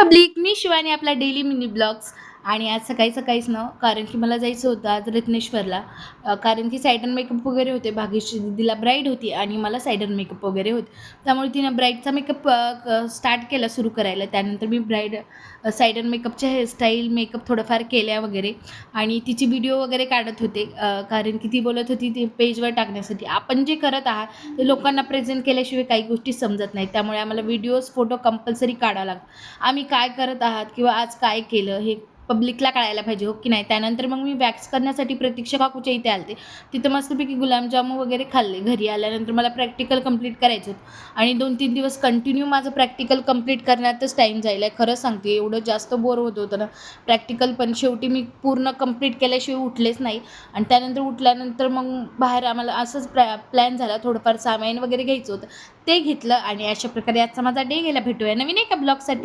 Public, मी शिवानी, आपला daily mini blogs. आणि आज सकाळी सकाळीच ना, कारण की मला जायचं होतं आज रत्नेश्वरला. कारण की सायडन मेकअप वगैरे होते. भाग्यश्री दीदीला ब्राईड होती आणि मला सायडन मेकअप वगैरे होते. त्यामुळे तिनं ब्राईडचा मेकअप स्टार्ट केला, सुरू करायला. त्यानंतर मी सायडन मेकअपच्या हेअरस्टाईल, मेकअप थोडंफार केल्या वगैरे. आणि तिची व्हिडिओ वगैरे काढत होते, कारण की ती बोलत होती ती पेजवर टाकण्यासाठी. आपण जे करत आहात ते लोकांना प्रेझेंट केल्याशिवाय काही गोष्टी समजत नाही. त्यामुळे आम्हाला व्हिडिओज, फोटो कंपल्सरी काढावं लागतं. आम्ही काय करत आहात किंवा आज काय केलं हे पब्लिकला कळायला पाहिजे, हो की नाही. त्यानंतर मग मी वॅक्स करण्यासाठी प्रतीक्षा काकूच्या इथे आलते. तिथं मस्तपैकी गुलाबजामू वगैरे खाल्ले. घरी आल्यानंतर मला प्रॅक्टिकल कंप्लीट करायचं होतं आणि 2-3 दिवस कंटिन्यू माझं प्रॅक्टिकल कंप्लीट करण्यातच टाईम जायला आहे. खरं सांगते, एवढं जास्त बोर होत होतं ना प्रॅक्टिकल. पण शेवटी मी पूर्ण कंप्लीट केल्याशिवाय उठलेच नाही. आणि त्यानंतर उठल्यानंतर मग बाहेर आम्हाला असंच प्लॅन झाला, थोडंफार सामान वगैरे घ्यायचं होतं, ते घेतलं. आणि अशा प्रकारे आजचा माझा डे गेला. भेटूया नवीन एका ब्लॉगसाठी.